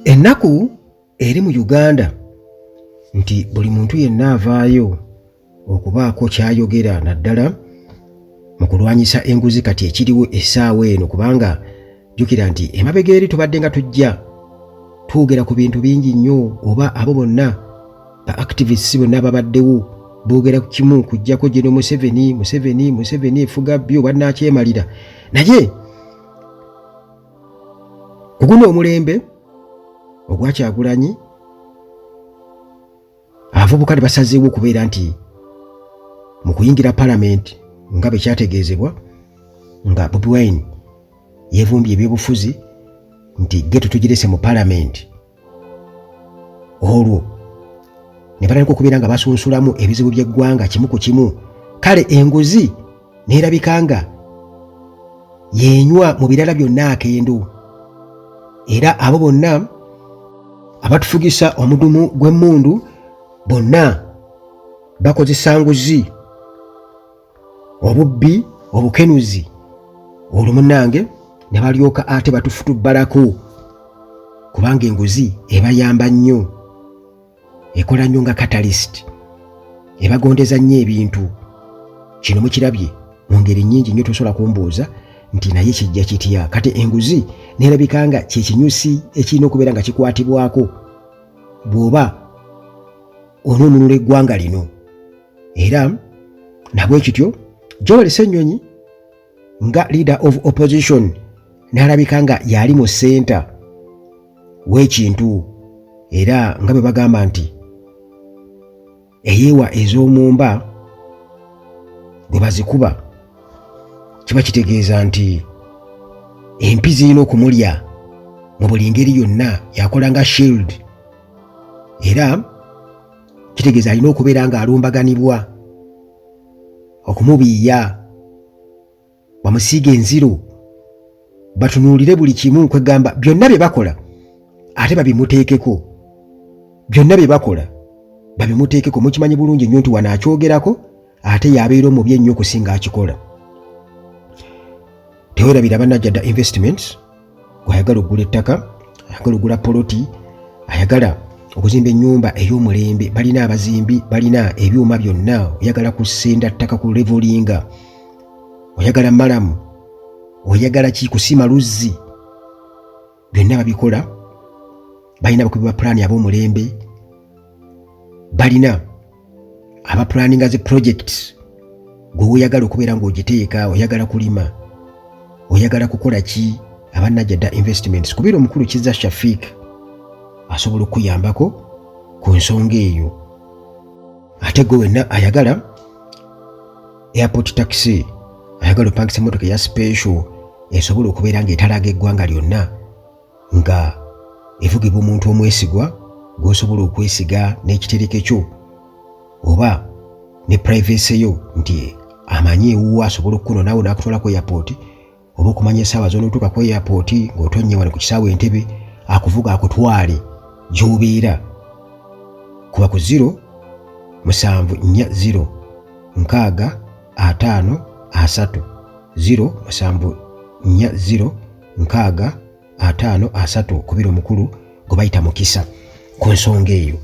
Ennaku eri mu Uganda nti buli muntu yenna avaayo okubaako kyayogera naddala mu kulwanyisa enguzi kati ekiriwo essaawa eno, kubanga jjukira nti emabega eri tubadde nga tujja twogera ku bintu bingi nnyo, oba abo bonna ba activists bonna babaddewo boogera ku kimu kujjako Gen. Museveni efuga bbi oba nakyemalira, naye ku guno omulembe ogwa Kyagulanyi abavubuka ne basazeewo okubeera nti mu kuyingira palamenti nga bwe kyategeezebwa nga Bobi Wine yeevumbye ebyobufuzi nti geto tugirese mu palamenti, olwo ne batandika okubeera nga basunsulamu ebizibu by'eggwanga kimu ku kimu. Kale enguzi neerabika nga yenywa mu birala byonna akendo, era abo bonna abatufugisa omudumu gw'emmundu bonna bakozesa nguzi, obubbi, obukenuzi, olwo munnange ne balyoka ate batufutubbalako, kubanga enguzi ebayamba nnyo, ekola nnyo nga catalyst, ebagondeza nnyo ebintu. Kino mukirabye mu ngeri nnyingi nnyo, tosobola kumbuuza nti naye kijja kitya. Kati enguzi neerabika nga kyekinyusi ekirina okubeera nga kikwatibwako bw'oba onoonunula eggwanga lino. Era nabwe kityo Joel Ssennyonyi nga leader of opposition n'alabika nga yali mu ssenta w'ekintu, era nga bwe bagamba nti eyeewa ez'omumba bwe bazikuba kiba kitegeeza nti empi zirina okumulya mu buli ngeri yonna, yakola nga shield, era kitegeeza alina okubeera ng'alumbaganibwa okumubiiya, bamusiiga enziro, batunuulire buli kimu, kwegamba byonna bye bakola ate babimuteekeko, byonna bye bakola babimuteekeko. Mukimanyi bulungi nnyo nti wano akyogerako ate yabeera omubi ennyo okusinga akikola. Tewerabira Bannajjada Investments gw'ayagala okugula ettaka, ayagala okugula poloti, ayagala okuzimba ennyumba ey'omulembe, balina abazimbi, balina ebyuma byonna, oyagala kusenda ttaka ku levelinga, oyagala malamu, oyagala kusima luzzi, byonna babikola. Balina abakubi ba pulaani ab'omulembe, balina abapulaninga zi projects, gwe oyagala okubeera ng'ogiteeka, oyagala kulima, oyagala kukola ki. Abannajjada Investments kubeera omukulu Kizza Shafik asobola okuyambako ku nsonga eyo. Ate gwe wenna ayagala airport taxi, ayagala opangisa emmotoka eya special esobola okubeera ng'etalaga eggwanga lyonna, nga evugibwa omuntu omwesigwa gw'osobola okwesiga n'ekitereke kyo, oba ne privacy yo nti amanyi ewuwa asobola okukuno naawe n'akutwalako airport, oba okumanya essaawa z'onootuuka ku airport ng'otonnye wano ku kisaawe Entebbe, akuvuga akutwale gy'obeera. Kuba ku 0740653 0740653 kubira omukulu gwe bayita Mukisa ku nsonga eyo.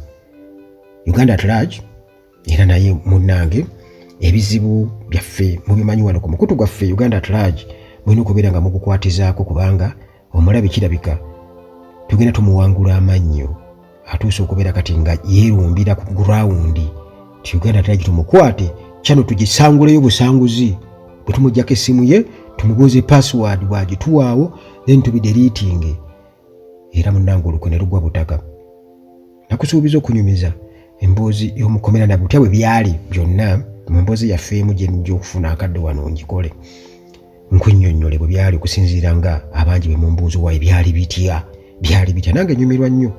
Uganda at large era naye munnange ebizibu byaffe mubimanyi wano ku mukutu gwaffe Uganda at large mulina okubeera nga mugukwatizaako, kubanga omulabi kirabika tugenda tumuwangula amannyo, atuuse okubeera kati nga yeerumbira ku gurawundi ti Uganda at large tumukwate kyano tugisanguleyo busanguzi, bwe tumuggyako essimu ye tumubuuze password bwagituwaawo then tubideriitinge. Era munnange olukwe ne lugwa butaka. Nakusuubiza okunyumiza emboozi y'omukomera na butya bwe byali byonna mu mboozi yaffe emu gye nijja okufuna akadde wano ngikole nkwennyonnyole bwe byali, okusinziira nga abangi bwe mumbuuzo waayo byali bitya. Nange nyumirwa nnyo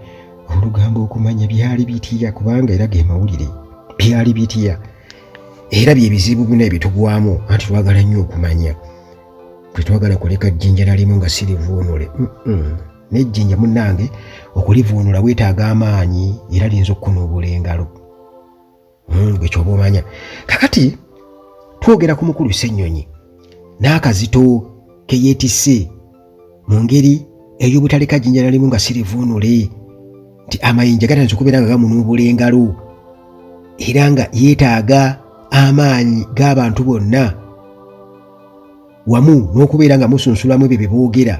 olugambo okumanya byali bitya, kubanga era ge mawulire byali bitya, era bye bizibu bino ebitugwamu anti twagala nnyo okumanya. Tetwagala kuleka jjinja nalimu nga sirivuunule. N'ejjinja munnange okulivuunula weetaaga amaanyi era liyinza okukunuubula engalo. Gwe kyoba omanya. Kakati twogera ku mukulu Ssennyonyi n'akazito ke yeetisse mu ngeri ey'obutaleka jjinja na limu nga sirivuunule nti amayinja gatandise okubeera nga gamunuubula engalo era nga yeetaaga amaanyi g'abantu bonna wamu n'okubeera nga musunsulamu ebyo bye boogera.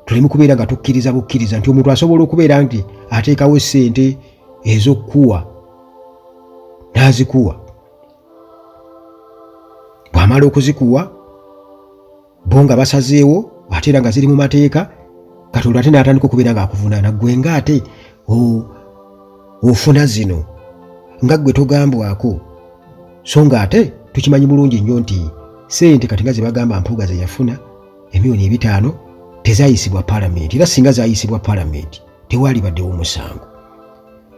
Tuleme kubeera nga tukkiriza bukkiriza nti omuntu asobola okubeera nti ateekawo ssente ez'okkuwa n'azikuwa. Bw'amala okuzikuwa bo nga basazeewo ate era nga ziri mu mateeka, Katonda ate n'atandika okubeera ng'akuvunaana ggwe ng'ate ofuna zino nga ggwe togambwako. So ng'ate tukimanyi bulungi nnyo nti ssente kati nga ze bagamba Mpuuga ze yafuna $5,000 tezaayisibwa Paalamenti, era singa zaayisibwa Paalamenti tewaali baddewo musango.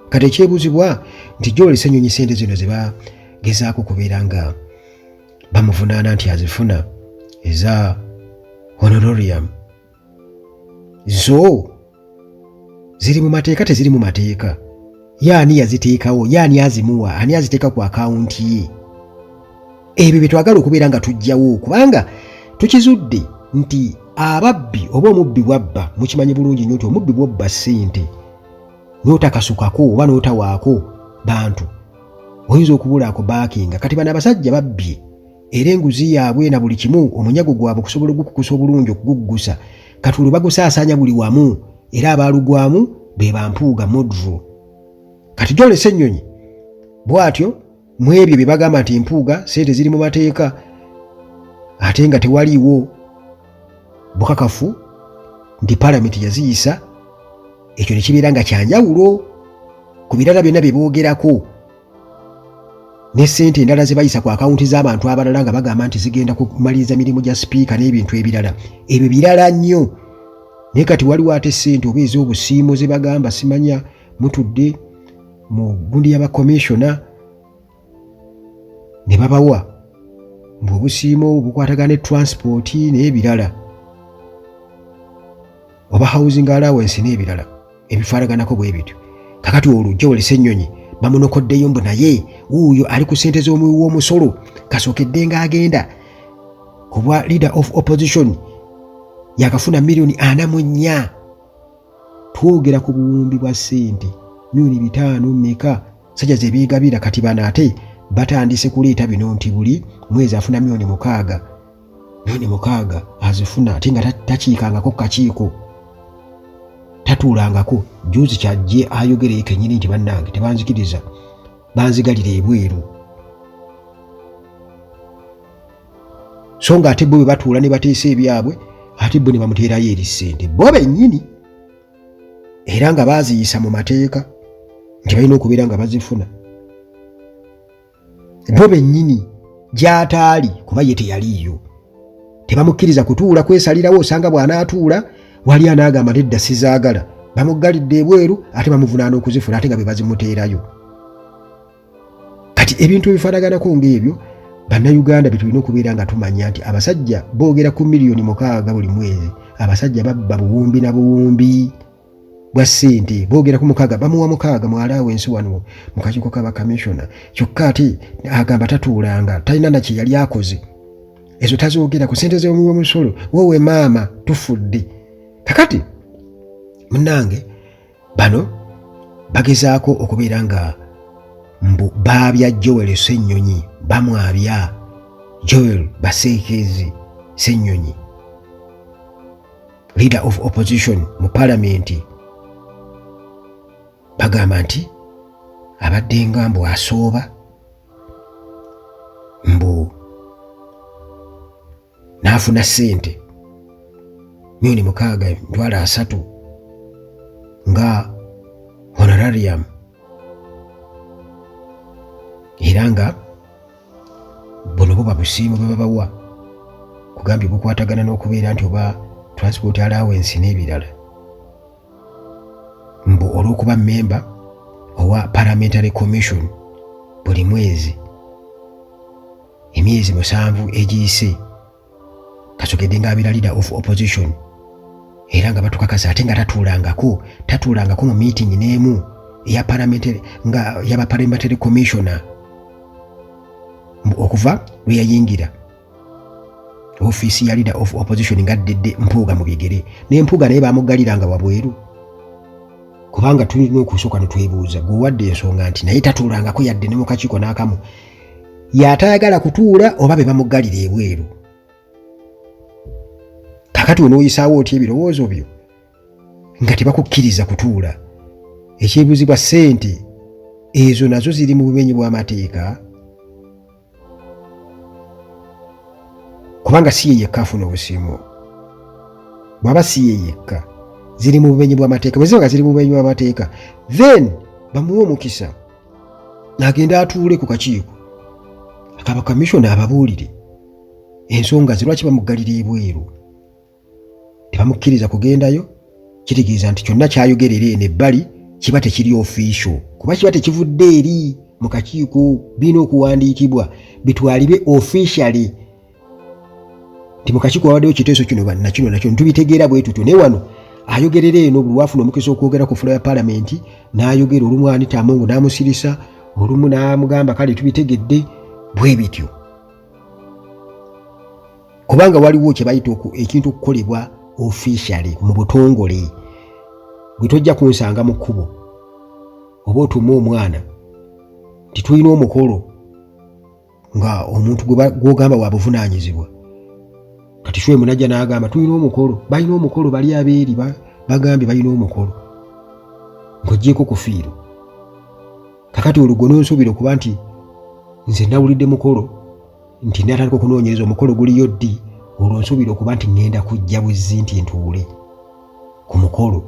Kati ekyebuuzibwa nti Joel Ssenyonyi ssente zino ze bagezaako kubeera nga bamuvunaana nti azifuna eza honorarium, zo ziri mu mateeka teziri mu mateeka? Yaani yaziteekawo? Yaani azimuwa? Ani aziteeka ku akawunti ye? Ebyo bye twagala okubeera nga tujjawo, kubanga tukizudde nti ababbi oba omubbi bwabba, mukimanyi bulungi nnyo nti omubbi bw'obba ssente n'otakasukako oba n'otawaako bantu oyinza okubulaako baakinga. Kati bano abasajja babbye era enguzi yaabwe na buli kimu omunyago gwabwe okusobola okukukusa obulungi okuguggusa, kati olwo bagusaasaanya buli wamu era abaalugwamu be Bampuuga Modro. Kati Joel Ssenyonyi bw'atyo mu ebyo bye bagamba nti Mpuuga ssente ziri mu mateeka ate nga tewaliiwo bukakafu nti Paalamenti yaziyisa, ekyo ne kibeera nga kyanjawulo ku birala byonna bye boogerako ne ssente endala ze bayisa ku akawunti z'abantu abalala nga bagamba nti zigenda kumaliriza mirimu gya sipiika n'ebintu ebirala. Ebyo birala nnyo. Naye kati waliwo ate ssente oba ez'obusiimo ze bagamba simanya mutudde mu gundi y'abakomishona ne babawa obusiimo obukwatagana ne transport n'ebirala oba housing allowance n'ebirala ebifaanaganako bwe bityo. Kakati olwo Joel Ssenyonyi bamunokoddeyo mbu naye wuuyo ali ku ssente z'omuwi w'omusolo kasookedde ng'agenda ku bwa leader of opposition yakafuna $44,000,000. Twogera ku buwumbi bwa ssente $5,000,000 mmeka sajja ze beegabira. Kati bano ate batandise kuleeta bino nti buli mwezi afuna $6,000,000 azifuna ate nga takiikangako kakiiko, tatuulangako. Juzi kyajje ayogereyo kennyini nti bannange tebanzikiriza, banzigalira ebweru. So nga ate bo bwe batuula ne bateesa ebyabwe ate bo ne bamuteerayo eri ssente bo bennyini, era nga baaziyisa mu mateeka nti balina okubeera nga bazifuna bo bennyini gy'ataali kuba ye teyaliiyo. Tebamukkiriza kutuula kwesalirawo, osanga bw'anaatuula wali anaagamba nti edda sizaagala, bamuggalidde ebweru ate bamuvunaana okuzifuna ate nga be bazimuteerayo. Kati ebintu ebifaanaganako ng'ebyo bannayuganda bye tulina okubeera nga tumanya nti abasajja boogera ku $6,000,000 buli mwezi. Abasajja babba buwumbi na buwumbi bwa ssente, boogera ku 6,000 bamuwa 6,000 mu allowance wano mu kakiiko k'abakamishona. Kyokka ate agamba tatuulanga, talina na kye yali akoze. Ezo tazoogera ku ssente z'omuwi w'omusolo. Wowe maama tufudde. Kakati munnange bano bagezaako okubeera nga mbu baabya Joel Ssenyonyi, bamwabya Joel Baseekezi Ssenyonyi, leader of opposition mu Paalamenti. Bagamba nti abadde nga mbu asooba mbu n'afuna ssente $6,000,000 nga honorarium, era nga buno buba busiimo bwe babawa kugambye bukwatagana n'okubeera nti oba transport allowance n'ebirala, mbu olw'okuba member owa Parliamentary Commission buli mwezi emyezi 7 egiyise kasogedde ng'abeera leader of opposition, era nga batukakasa ate nga tatuulangako mu meeting n'emu eya parliamentary nga yaba Parliamentary Commissioner okuva lwe yayingira office ya leader of opposition ngaddedde Mpuuga mu bigere ne Mpuuga naye bamuggaliranga wabweru kubanga tulina okusooka ne twebuuza gwe wadde ensonga nti naye tatuulangako yadde ne mu kakiiko n'akamu yatayagala kutuula oba be bamuggalira ebweru. Kakati onooyisaawo otya ebirowoozo byo nga tebakukkiriza kutuula? Ekyebuuzibwa ssente ezo nazo ziri mu bumenyi bw'amateeka kubanga si ye yekka afuna obusiimo. Bw'aba si ye yekka ziri mu bumenyi bw'amateeka. Bwe ziba nga ziri mu bumenyi bw'amateeka then bamuwe omukisa agenda atuule ku kakiiko akaba kamishona ababuulire ensonga ze lwaki bamuggalira ebweru. Tebamukkiriza kugendayo, kitegeeza nti kyonna kyayogerera eno ebbali kiba tekiri official kuba kiba tekivudde eri mu kakiiko. Birina okuwandiikibwa bitwalibwe officially nti mu kakiiko wawaddeyo kiteeso kino nakino tubitegeera bwe tutyo. Naye wano ayogerera eno buli wafuna omukisa okwogera ku fulo ya paalamenti n'ayogera olumu Anita Among n'amusirisa, olumu n'amugamba kale tubitegedde bwe bityo kubanga waliwo kye bayita ekintu okukolebwa officially mu butongole. Bwe tojja kunsanga mu kkubo oba otuma omwana nti tulina omukolo nga omuntu gw'ogamba wa buvunaanyizibwa kati shwe munajja n'agamba tulina omukolo, balina omukolo bali abeeri bagambye balina omukolo ng'oggyeko kufiiro. Kakati olwo gwe n'onsuubira okuba nti nze nawulidde mukolo nti natandika okunoonyereza omukolo guliyo ddi, olwo nsuubira okuba nti ŋŋenda kujja buzzi nti ntuule ku mukolo.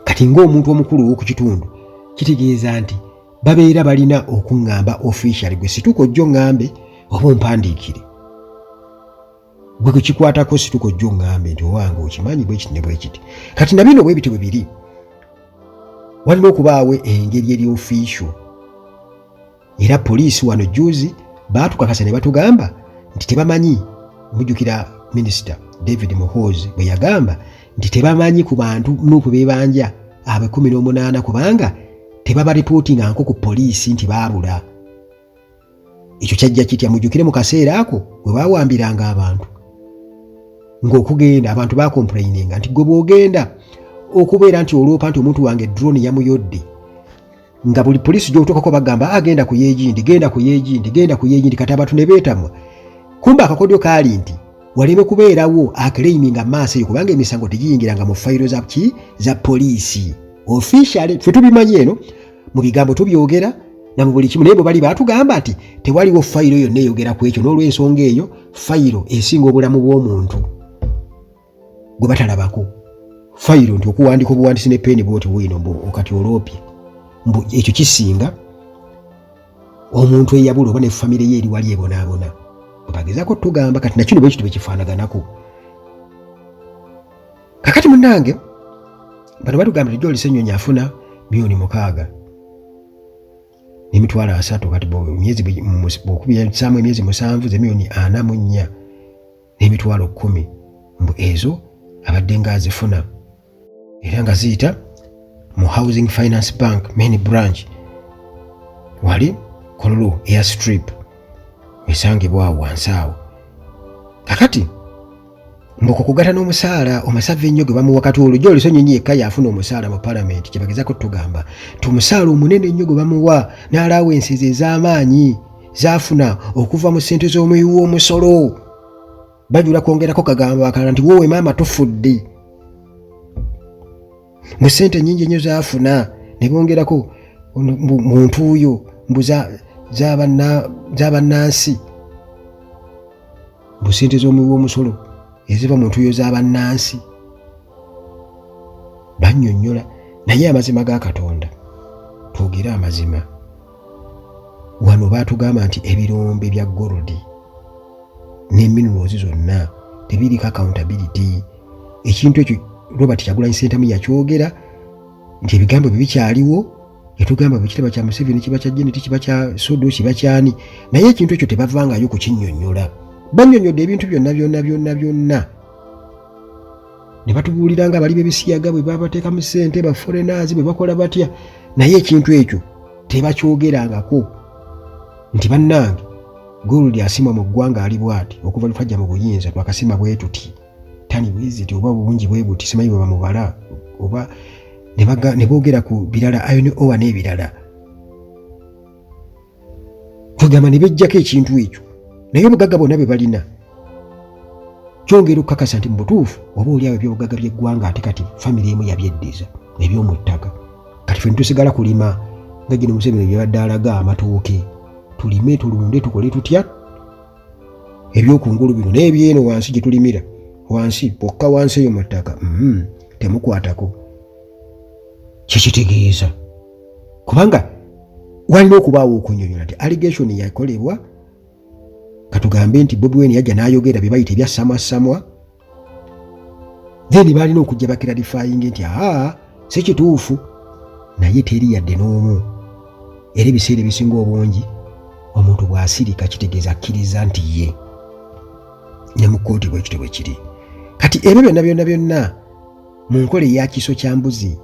Kati ng'omuntu omukulu ow'oku kitundu kitegeeza nti babeera balina okuŋŋamba officially gwe situka ojja oŋŋambe oba ompandiikire. Gwe kwe kikwatako situka ojja oŋŋambe nti owange okimanyi bwe kiti ne bwe kiti. Kati na bino bwe biti bwe biri walina okubaawo engeri eri official. Era poliisi wano juzi baatukakasa ne batugamba nti tebamanyi. Mujjukira Minisita David Muhoozi bwe yagamba nti tebamanyi ku bantu nuupu beebanja abwe 18 kubanga tebaba reportinga nko ku poliisi nti baabula. Ekyo kyajja kitya? Mujjukire mu kaseera ako bwe baawambiranga abantu ng'okugenda abantu baakomplaininga nti gwe bw'ogenda okubeera nti olwopa nti omuntu wange drone yamuyodde nga buli poliisi gy'otuukako bagamba agenda ku yeegindi, genda ku yeegindi, genda ku yeegindi, kati abantu ne beetamwa. Kumba akakodyo kaali nti waleme kubeerawo aclaiminga maaso eyo kubanga emisango tegiyingiranga mu fayiro za poliisi. Officially ffe tubimanyi eno mu bigambo tubyogera na mu buli kimu, naye bwe bali baatugamba nti tewaliwo fayiro yonna eyogera ku ekyo. N'olw'ensonga eyo fayiro esinga obulamu bw'omuntu gwe batalabako. Fayiro nti okuwandika obuwandisi ne peeni bwoti bwino kati olwopye ekyo kisinga omuntu eyabula oba ne famire ye eri wali ebonaabona. Bagezaako tugamba kati nakino bwe kityo bwe kifaanaganako. Kakati munnange bano batugamba nti Joel Ssenyonyi afuna $600,000 n'emitwalo 3 kati bw'okubyamu emyezi 7 ze $44,000 n'emitwalo 10 mbu ezo abadde ng'azifuna era nga ziyita mu Housing Finance Bank main branch wali Kololo airstrip esangibwa wansi awo. Kakati mboko kugata n'omusaala omusava ennyo gwe bamuwa kati olwo Joel Ssenyonyi yekka yafuna omusaala mu paalamenti kye bagezaako tugamba nti omusaala omunene ennyo gwe bamuwa n'alaawensi ze ez'amaanyi zaafuna okuva mu ssente z'omuwi w'omusolo. Bajula kwongerako kagamba akalala nti wowe maama tofudde mu ssente nnyingi ennyo zaafuna ne bongerako muntu oyo mbu z'abannansi mbu ssente z'omuwi w'omusolo eziva muntu oyo z'abannansi. Bannyonnyola naye amazima ga Katonda twogere amazima. Wano baatugamba nti ebirombe bya golodi n'eminerals zonna tebiriko accountability. Ekintu ekyo Robert Kyagulanyi Ssentamu yakyogera nti ebigambo bye bikyaliwo. Yatugamba bwe kitaba kya Museveni, kiba kya Janet, kiba kya Sodo, kiba kyani, naye ekintu ekyo tebavangayo kukinnyonnyola. Bannyonnyodde ebintu byonna ne batubuuliranga bali b'ebisiyaga bwe babateeka mu ssente ba foreigners bwe bakola batya, naye ekintu ekyo tebakyogerangako nti bannange gold asimwa mu ggwanga ali bwati okuva lutwajja mu buyinza twakasima bwe tuti tani bwiziti oba bungi bwe buti simanyi bwe bamubala oba ne boogera ku birala iron ore n'ebirala tugamba ne bejjako ekintu ekyo naye obugagga bonna bwe balina kyongera okukakasa nti mu butuufu oba oli awo ebyobugagga by'eggwanga ate kati famire emu yabyeddiza eby'omu ttaka kati ffe tusigala kulima nga gino Museveni byabadde alaga amatooke tulime tulunde tukole tutya ebyokungulu bino n'ebyeno wansi gye tulimira wansi pokka wansi eyo mu ttaka temukwatako kikitegeeza kubanga walina okubaawo okunyonyola nti allegation yakolebwa katugambe nti Bobi Wine yajja n'ayogera bye bayita ebyasamwasamwa then balina okujja bakiralifying nti si kituufu naye teri yadde n'omu era ebiseera ebisinga obungi omuntu bw'asirika kitegeeza akkiriza nti ye ne mu kkooti bwekityo bwe kiri kati ebyo byonna mu nkola eya kiso kya mbuzi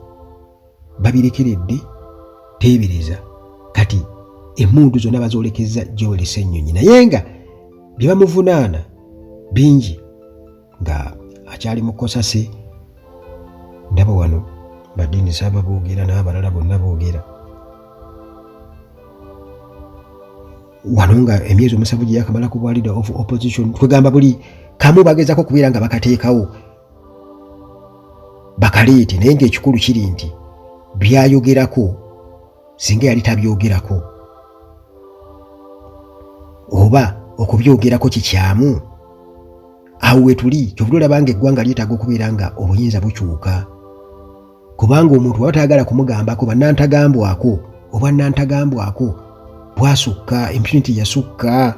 babirekeredde teebereza kati emmundu zonna bazoolekeza Joel Ssennyonyi naye nga bye bamuvunaana bingi nga akyali mu kkosase ndaba wano Badini Saba boogera n'abalala bonna boogera wano nga emyezi omusanvu gye yakamala ku bwa leader of opposition twegamba buli kamu bagezako kubeera nga bakateekawo bakaleete naye ng'ekikulu kiri nti byayogerako singa yali tabyogerako oba okubyogerako kikyamu awo we tuli kyovula olaba nga eggwanga lyetaaga okubeera nga obuyinza bukyuka kubanga omuntu bw'aba tayagala kumugambako bannantagambwako oba nnantagambwako bwasukka impunity yasukka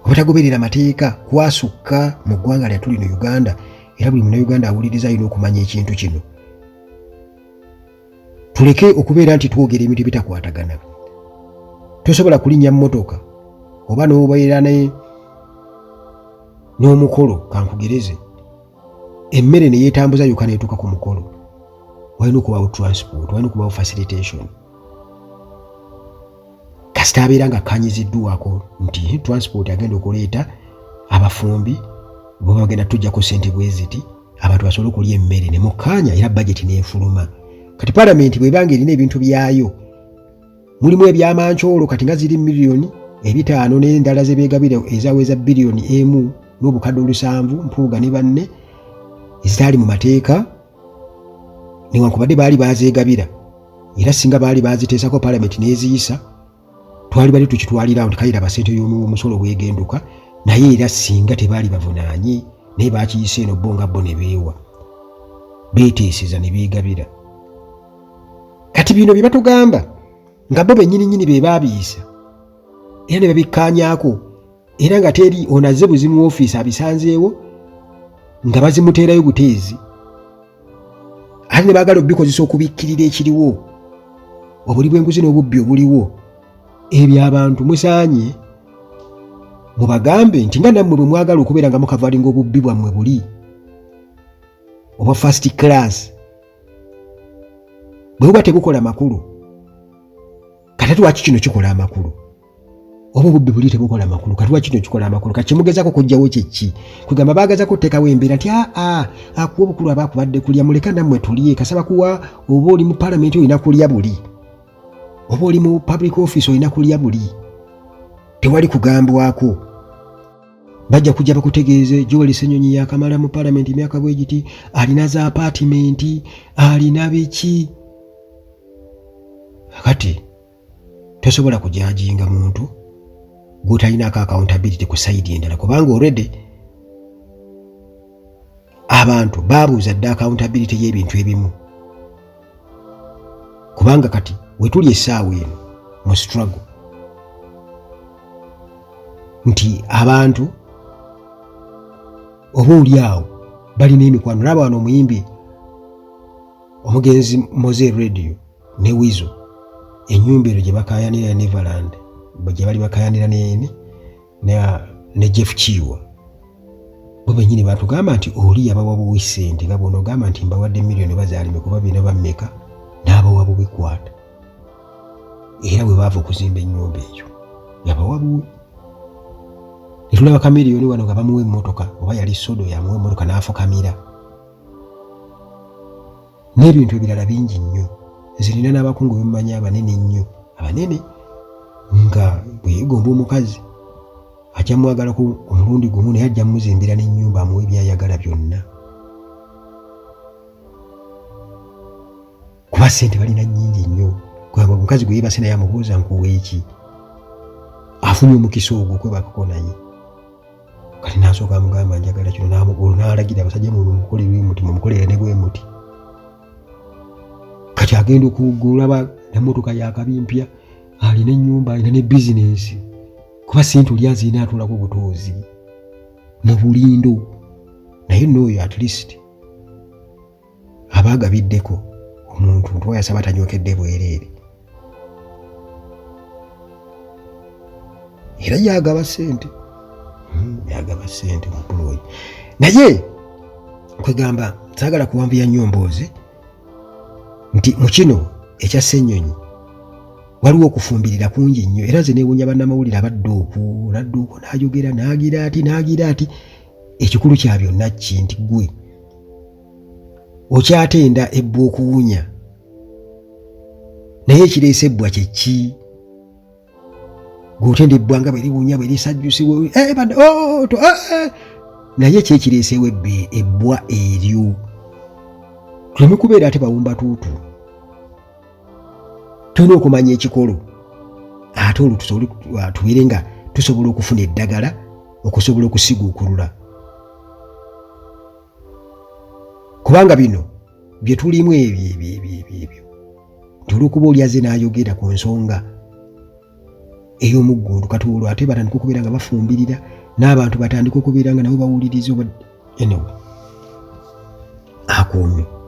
obutagoberera amateeka kwasukka mu ggwanga lya tuli no Uganda era buli munnayuganda awuliriza alina okumanya ekintu kino tuleke okubeera nti twogera ebintu bitakwatagana tosobola kulinnya mmotoka oba n'obeera n'omukolo kankugereze emmere ne yeetambuza yuka neetuuka ku mukolo walina okubaawo transport walina okubaawo facilitation kasita abeera nga akkanyiziddwako nti transport agenda okuleeta abafumbi bo bagenda tujjako ssente bwe ziti abantu basobole okulya emmere ne mukkaanya era budget neefuluma kati paalamenti bw'ebanga erina ebintu byayo mulimu ebyamancoolo kati nga ziri miliyoni 5 n'endala ze beegabira ezaweza biliyoni 1 n'obukadde 7 Mpuuga ne banne ezitali mu mateeka newankubadde baali bazeegabira era singa baali baziteesako paalamenti n'eziyisa twali bali tukitwalirawo nti kayira basente y'omusolo bwegenduka naye era singa tebaali bavunaanye naye bakiyise eno bo nga bo ne beewa beeteeseza ne beegabira kati bino bye batugamba nga bo bennyini be baabiyisa era ne babikkaanyaako era nga teri onaze buzimu ofiisi abisanzeewo nga bazimuteerayo buteezi ate ne baagala obikozesa okubikkirira ekiriwo obuli bw'enguzi n'obubbi obuliwo ebyo abantu musaanye mubagambe nti nga nammwe bwe mwagala okubeera nga mukavalinga obubbi bwammwe buli oba first class bwe buba tebukola makulu kati lwaki kino kikola amakulu oba obubbi buli tebukola makulu kati lwaki kino kikola amakulu kati kyemugezako kujjawo kyeki kwegamba baagazako okuteekawo embeera nti akuwa obukulu abaakubadde kulya muleka nammwe tulye kasaba kuwa oba oli mu paalamenti olina kulya buli oba oli mu public office olina kulya buli tewali kugambwako bajja kujja bakutegeeze Joel Ssennyonyi yakamala mu paalamenti emyaka bwe giti alina za apaatimenti alina biki kati tosobola kujajinga muntu gw'otalinako accountability ku sayidi endala kubanga already abantu baabuuza dda accountability y'ebintu ebimu kubanga kati wetuli essaawa eno mu struggle nti abantu oba oli awo balina emikwano laba wano omuyimbi omugenzi Moze Radio ne Wizo ennyumba eno gye bakayanira Neverland gye bali bakayanira ne Jeff Kiwa bo bennyini batugamba nti oli yabawa buwi ssente nga bono ogamba nti mbawadde miliyoni bazaalime kuba bino bammeka n'abawa bubikwata era bwe baava okuzimba ennyumba eyo yabawa buwe. Ne tulaba Kamiliyoni wano nga bamuwa emmotoka oba yali sodo yamuwa emmotoka n'afukamira. N'ebintu ebirala bingi nnyo. Nze nina n'abakungu bemumanyi abanene ennyo, abanene nga bwe yeegomba omukazi ajja mwagalako omulundi gumu naye ajja mmuzimbira n'ennyumba amuwa ebyayagala byonna. Kuba ssente balina nnyingi nnyo. Kwaba omukazi gwe yeebase naye amubuuza nkuwa eki. Afunye omukisa ogwo kwebakako naye. Kati n'asooka amugamba njagala kino n'alagira abasajja mumukolere muti mumukolere ne bwe muti. Kati agenda okugulaba n'emmotoka yakabimpya, alina ennyumba, alina ne bizinensi. Kuba ssente oli azirina atulako butuuzi mu bulindo. Naye n'oyo at least aba agabiddeko omuntu ntwayasaba tanyokedde bwereere. Era yagaba ssente. Yagaba ssente mupuloyi. Naye kwegamba saagala kuwanvuya nnyo mboozi nti mu kino ekya Ssenyonyi waliwo okufumbirira kungi nnyo era nze neewuunya bannamawulire abadde okwo n'ayogera n'agira ati ekikulu kya byonna ki nti ggwe okyatenda ebbwa okuwunya naye ekireese ebbwa kye ki? Gw'otenda ebbwa nga bwe liwunya bwe lisajjusibwa naye ki ekireeseewo ebbwa eryo? Tuleme kubeera ate bawumba tuutu. Tulina okumanya ekikolo ate olwo tubeere nga tusobola okufuna eddagala okusobola okusiguukulula. Kubanga bino bye tulimu ebyo olw'okuba oli azze n'ayogera ku nsonga ey'omuggundu kati olwo ate batandika okubeera nga bafumbirira n'abantu batandika okubeera nga nabo bawuliriza. Anyway, akuumye.